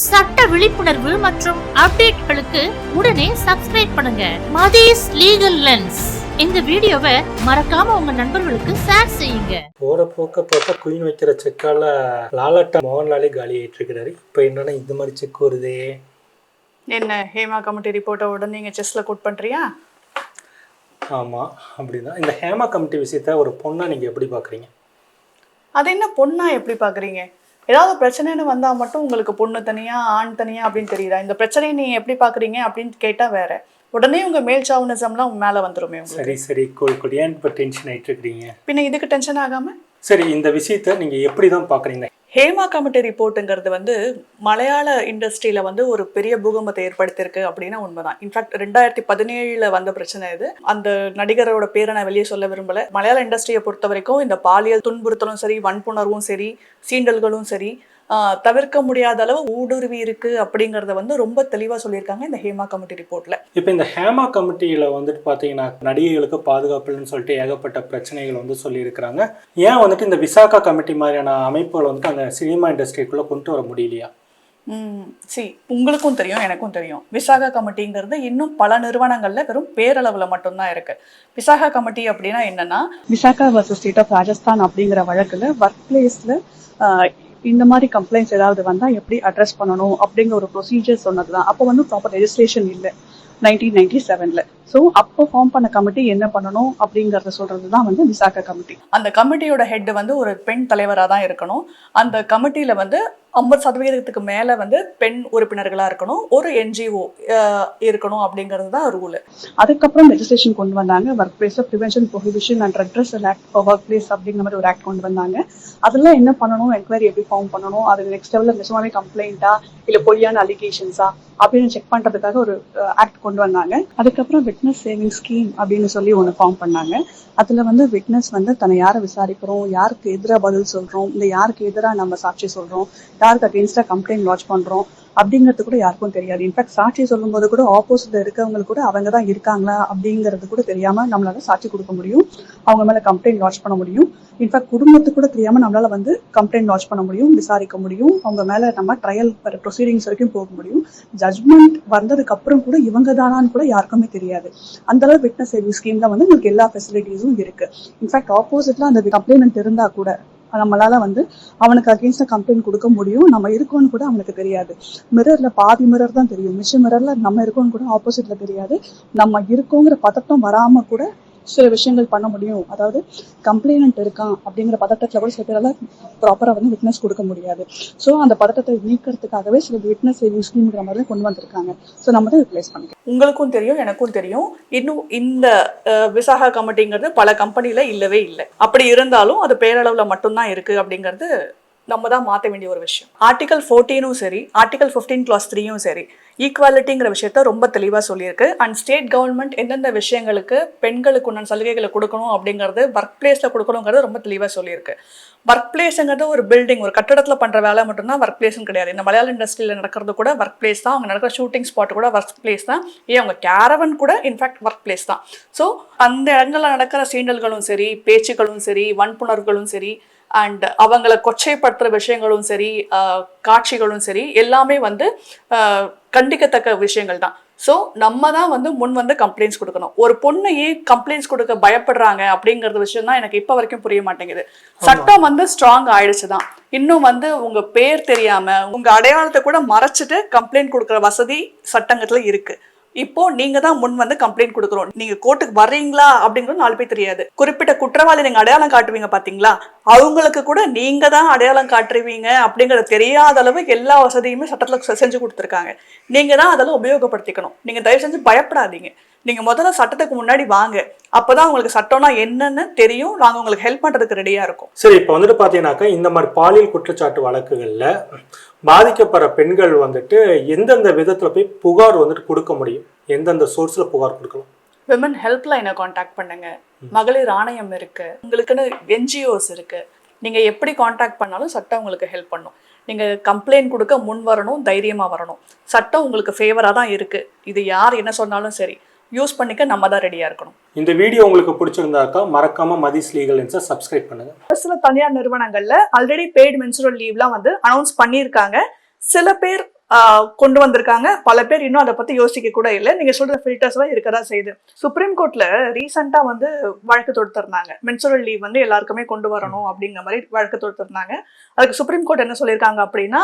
சட்ட விழிப்புணர்வு மற்றும் அப்டேட்களுக்கு உடனே சப்ஸ்கிரைப் பண்ணுங்க மதீஸ் லீகல் லென்ஸ். இந்த வீடியோவை மறக்காம உங்க நண்பர்களுக்கு ஷேர் செய்யுங்க. போற போக்க பார்த்தா குயின் வைக்கிற செக்கால லாலட்டா மோகன்லாலே காலி ஆயிட்டு இருக்கிறாரு. இப்போ என்னன்னா இந்த மாதிரி செக் வருதே. என்ன ஹேமா கமிட்டி ரிப்போர்ட்டை உடனே நீங்க செஸ்ல கோட் பண்றியா? ஆமா, அப்படிதான். இந்த ஹேமா கமிட்டி விஷயத்த ஒரு பொண்ணா நீங்க எப்படி பாக்குறீங்க? அது என்ன பொண்ணா எப்படி பாக்குறீங்க? ஏதாவது பிரச்சனைன்னு வந்தா மட்டும் உங்களுக்கு பொண்ணு தனியா ஆண் தனியா அப்படின்னு தெரியுதா? இந்த பிரச்சனையை நீங்க எப்படி பாக்குறீங்க அப்படின்னு கேட்டா வேற. உடனே உங்க மேல் சாவுனிசம்லாம் உங்க மேல வந்துருமே. சரி கோழிக்கொடி, ஏன் இப்போ டென்ஷன் ஆயிட்டு இருக்கிறீங்க? பின்ன இதுக்கு டென்ஷன் ஆகாம? சரி, இந்த விஷயத்த நீங்க எப்படிதான் பாக்குறீங்க? ஹேமா கமிட்டி ரிப்போர்ட்டுங்கிறது மலையாள இண்டஸ்ட்ரியில ஒரு பெரிய பூகம்பத்தை ஏற்படுத்தியிருக்கு அப்படின்னா உண்மைதான். இன்ஃபேக்ட் 2017 வந்த பிரச்சனை இது. அந்த நடிகரோட பேரை நான் வெளியே சொல்ல விரும்பல. மலையாள இண்டஸ்ட்ரியை பொறுத்த வரைக்கும் இந்த பாலியல் துன்புறுத்தலும் சரி, வன்புணர்வும் சரி, சீண்டல்களும் சரி, தவிர்க்க முடியாத அளவு ஊடுருவி இருக்கு அப்படிங்கறத ரொம்ப தெளிவா சொல்லியிருக்காங்க இந்த ஹேமா கமிட்டி ரிப்போர்ட்ல. இப்போ இந்த ஹேமா கமிட்டியில பாத்தீங்கன்னா நடிகைகளுக்கு பாதுகாப்புன்னு சொல்லிட்டு ஏகப்பட்ட பிரச்சனைகள் சொல்லியிருக்கிறாங்க. ஏன் இந்த விசாகா கமிட்டி மாதிரியான அமைப்புகள் அந்த சினிமா இண்டஸ்ட்ரிக்குள்ள கொண்டு வர முடியலையா? உங்களுக்கும் தெரியும், எனக்கும் தெரியும். விசாகா கமிட்டிங்கிறது இன்னும் பல நிறுவனங்கள்ல வெறும் பேரளவுல மட்டும்தான் இருக்கு. விசாகா கமிட்டி அப்படின்னா என்னன்னா, Vishaka versus state of Rajasthan அப்படிங்கிற வழக்குல ஒர்க் பிளேஸ்ல இந்த மாதிரி கம்ப்ளைண்ட்ஸ் ஏதாவது வந்தா எப்படி அட்ரஸ் பண்ணணும் அப்படிங்கிற ஒரு ப்ரொசீஜர் சொன்னதுதான். அப்போ ப்ராப்பர் ரெஜிஸ்ட்ரேஷன் இல்லை 1997ல. ஸோ அப்போ ஃபார்ம் பண்ண கமிட்டி என்ன பண்ணணும் அப்படிங்கறத சொல்றதுதான் விசாகா கமிட்டி. அந்த கமிட்டியோட ஹெட் ஒரு பெண் தலைவராக தான் இருக்கணும். அந்த கமிட்டியில 50% மேல பெண் உறுப்பினர்களா இருக்கணும். ஒரு NGO இருக்கணும் அப்படிங்கிறது தான் ரூல். அதுக்கப்புறம் லெஜிஸ்லேஷன் கொண்டு வந்தாங்க. ஒர்க் பிளேஸ்ல prevention prohibition and redressal act for work place அப்படிங்கிற மாதிரி ஒரு ஆக்ட் கொண்டு வந்தாங்க. அதெல்லாம் என்ன பண்ணணும், என்கொயரி எப்படி ஃபார்ம் பண்ணணும், அது நெக்ஸ்ட் லெவலில் நிஜமாவே கம்ப்ளைண்டா இல்லை பொய்யான அலிகேஷன்ஸா அப்படின்னு செக் பண்றதுக்காக ஒரு ஆக்ட் கொண்டு வந்தாங்க. அதுக்கப்புறம் விட்னஸ் சேவிங் ஸ்கீம் அப்படின்னு சொல்லி ஒன்று ஃபார்ம் பண்ணாங்க. அதுல விட்னஸ் தன்னை யாரை விசாரிக்கிறோம், யாருக்கு எதிராக பதில் சொல்றோம், இல்லை யாருக்கு எதிராக நம்ம சாட்சி சொல்றோம், யாருக்கு அகேன்ஸ்டா கம்ப்ளைண்ட் லாட்ஜ் பண்றோம் அப்படிங்கிறது கூட யாருக்கும் தெரியாது. இன்ஃபேக்ட் சாட்சி சொல்லும் போது கூட ஆப்போசிட்ல இருக்கவங்களுக்கு கூட அவங்க தான் இருக்காங்களா அப்படிங்கிறது கூட தெரியாம நம்மளால சாட்சி கொடுக்க முடியும், அவங்க மேல கம்ப்ளைண்ட் லாட்ஜ் பண்ண முடியும். இன்ஃபேக்ட் குடும்பத்துக்கு கூட தெரியாம நம்மளால கம்ப்ளைண்ட் லாட்ஜ் பண்ண முடியும், விசாரிக்க முடியும், அவங்க மேல நம்ம ட்ரையல் ப்ரொசீடிங்ஸ் வரைக்கும் போக முடியும். ஜட்மெண்ட் வந்ததுக்கு அப்புறம் கூட இவங்க தானான்னு கூட யாருக்குமே தெரியாது. அந்த அளவு விட்னஸ் சேவிங் ஸ்கீம்ல உங்களுக்கு எல்லா ஃபெசிலிட்டிஸும் இருக்கு. இன்ஃபேக்ட் ஆப்போசிட்ல அந்த கம்ப்ளைண்ட் இருந்தா கூட நம்மளால அவனுக்கு அகேன்ஸ்டா கம்ப்ளைண்ட் கொடுக்க முடியும். நம்ம இருக்கோன்னு கூட அவனுக்கு தெரியாது. மிரர்ல பாதி மிரர் தான் தெரியும், மிச்ச மிரர்ல நம்ம இருக்கோன்னு கூட ஆப்போசிட்ல தெரியாது. நம்ம இருக்கோங்கிற பதட்டம் வராம கூட சில விஷயங்கள் பண்ண முடியும். அதாவது கம்ப்ளைனன்ட் இருக்கான் அப்படிங்கிற பதட்டத்துல கூட சில பேரால ப்ராப்பரா விட்னஸ் கொடுக்க முடியாது. ஸோ அந்த பதட்டத்தை நீக்கிறதுக்காகவே சில விட்னஸ் சேவிங் ஸ்கீம்ங்கிற மாதிரி கொண்டு வந்திருக்காங்க. ஸோ நம்ம தான் ரிப்ளேஸ் பண்ணிக்கலாம். உங்களுக்கும் தெரியும், எனக்கும் தெரியும். இன்னும் இந்த விசாகா கமிட்டிங்கிறது பல கம்பெனில இல்லவே இல்லை. அப்படி இருந்தாலும் அது பேரளவுல மட்டும்தான் இருக்கு அப்படிங்கிறது நம்ம தான் மாற்ற வேண்டிய ஒரு விஷயம். ஆர்டிகல் 14 சரி, ஆர்டிகல் 15 clause 3 சரி, ஈக்குவாலிட்டிங்கிற விஷயத்த ரொம்ப தெளிவாக சொல்லியிருக்கு. அண்ட் ஸ்டேட் கவர்மெண்ட் எந்தெந்த விஷயங்களுக்கு பெண்களுக்கு உண்டான சலுகைகளை கொடுக்கணும் அப்படிங்கிறது ஒர்க் பிளேஸில் கொடுக்கணுங்கிறது ரொம்ப தெளிவாக சொல்லியிருக்கு. ஒர்க் பிளேஸுங்கிறது ஒரு பில்டிங், ஒரு கட்டடத்தில் பண்ணுற வேலை மட்டும்தான் ஒர்க் பிளேஸ்னு கிடையாது. இந்த மலையாள இண்டஸ்ட்ரியில் நடக்கிறது கூட ஒர்க் பிளேஸ் தான். அவங்க நடக்கிற ஷூட்டிங் ஸ்பாட் கூட ஒர்க் பிளேஸ் தான். அவங்க கேரவன் கூட இன்ஃபேக்ட் ஒர்க் பிளேஸ் தான். ஸோ அந்த இடங்களில் நடக்கிற சீண்டல்களும் சரி, பேச்சுக்களும் சரி, வன்புணர்களும் சரி, அண்ட் அவங்களை கொச்சைப்படுத்துற விஷயங்களும் சரி, காட்சிகளும் சரி, எல்லாமே கண்டிக்கத்தக்க விஷயங்கள் தான். ஸோ நம்ம தான் முன் கம்ப்ளைண்ட்ஸ் கொடுக்கணும். ஒரு பொண்ணையே கம்ப்ளைண்ட்ஸ் கொடுக்க பயப்படுறாங்க அப்படிங்கறது விஷயம் தான் எனக்கு இப்போ வரைக்கும் புரிய மாட்டேங்குது. சட்டம் ஸ்ட்ராங் ஆயிடுச்சுதான். இன்னும் உங்க பேர் தெரியாம உங்க அடையாளத்தை கூட மறைச்சிட்டு கம்ப்ளைண்ட் கொடுக்குற வசதி சட்டங்கத்துல இருக்கு. இப்போ நீங்க தான் முன் கம்ப்ளைண்ட் கொடுக்குறோம், நீங்க கோர்ட்டுக்கு வர்றீங்களா அப்படிங்கிறது 4 பேர் தெரியாது. குறிப்பிட்ட குற்றவாளி நீங்க அடையாளம் காட்டுவீங்க பாத்தீங்களா, அவங்களுக்கு கூட நீங்க தான் அடையாளம் காட்டுவீங்க அப்படிங்கறது தெரியாத அளவு எல்லா வசதியுமே சட்டத்துல செஞ்சு கொடுத்துருக்காங்க. நீங்க தான் அதெல்லாம் உபயோகப்படுத்திக்கணும். நீங்க தயவு செஞ்சு பயப்படாதீங்க. நீங்க முதல்ல சட்டத்துக்கு முன்னாடி வாங்க, அப்பதான் உங்களுக்கு சட்டம்னா என்னன்னு தெரியும். நாங்க உங்களுக்கு ஹெல்ப் பண்றதுக்கு ரெடியா இருக்கும். சரி, இப்போ பாத்தீங்கன்னாக்கா இந்த மாதிரி பாலியல் குற்றச்சாட்டு வழக்குகள்ல பாதிக்கப்படுற பெண்கள் எந்தெந்த விதத்துல போய் புகார் கொடுக்க முடியும், எந்தெந்த சோர்ஸ்ல புகார் கொடுக்கலாம்? விமன் ஹெல்ப் லைனை கான்டாக்ட் பண்ணுங்க. மகளிர் ஆணையம் இருக்கு, உங்களுக்குன்னு NGOs இருக்கு. நீங்க எப்படி கான்டாக்ட் பண்ணாலும் சட்டம் உங்களுக்கு ஹெல்ப் பண்ணும். நீங்க கம்ப்ளைண்ட் கொடுக்க முன் வரணும், தைரியமா வரணும். சட்டம் உங்களுக்கு ஃபேவரா தான் இருக்கு. இது யார் என்ன சொன்னாலும் சரி, யூஸ் பண்ணிக்க நம்ம தான் ரெடியா இருக்கணும். இந்த வீடியோ உங்களுக்கு பிடிச்சிருந்தாக்கா மறக்காம மதீஸ் லீகல் லென்ஸை சப்ஸ்கிரைப் பண்ணுங்க. சில தனியார் நிறுவனங்கள்ல ஆல்ரெடி பெய்டு மென்சுரல் லீவ்லாம் அனௌன்ஸ் பண்ணியிருக்காங்க. சில பேர் கொண்டு வந்திருக்காங்க. பல பேர் இன்னும் அதை பத்தி யோசிக்க கூட இல்லை. நீங்க சொல்ற ஃபில்டர்ஸ் எல்லாம் இருக்கதா செய்யுது. சுப்ரீம் கோர்ட்ல ரீசெண்டா வந்து வழக்கு தொடுத்திருந்தாங்க. மென்சுரல் லீவ் வந்து எல்லாருக்குமே கொண்டு வரணும் அப்படிங்கிற மாதிரி வழக்கு தொடுத்திருந்தாங்க. அதுக்கு சுப்ரீம் கோர்ட் என்ன சொல்லியிருக்காங்க அப்படின்னா,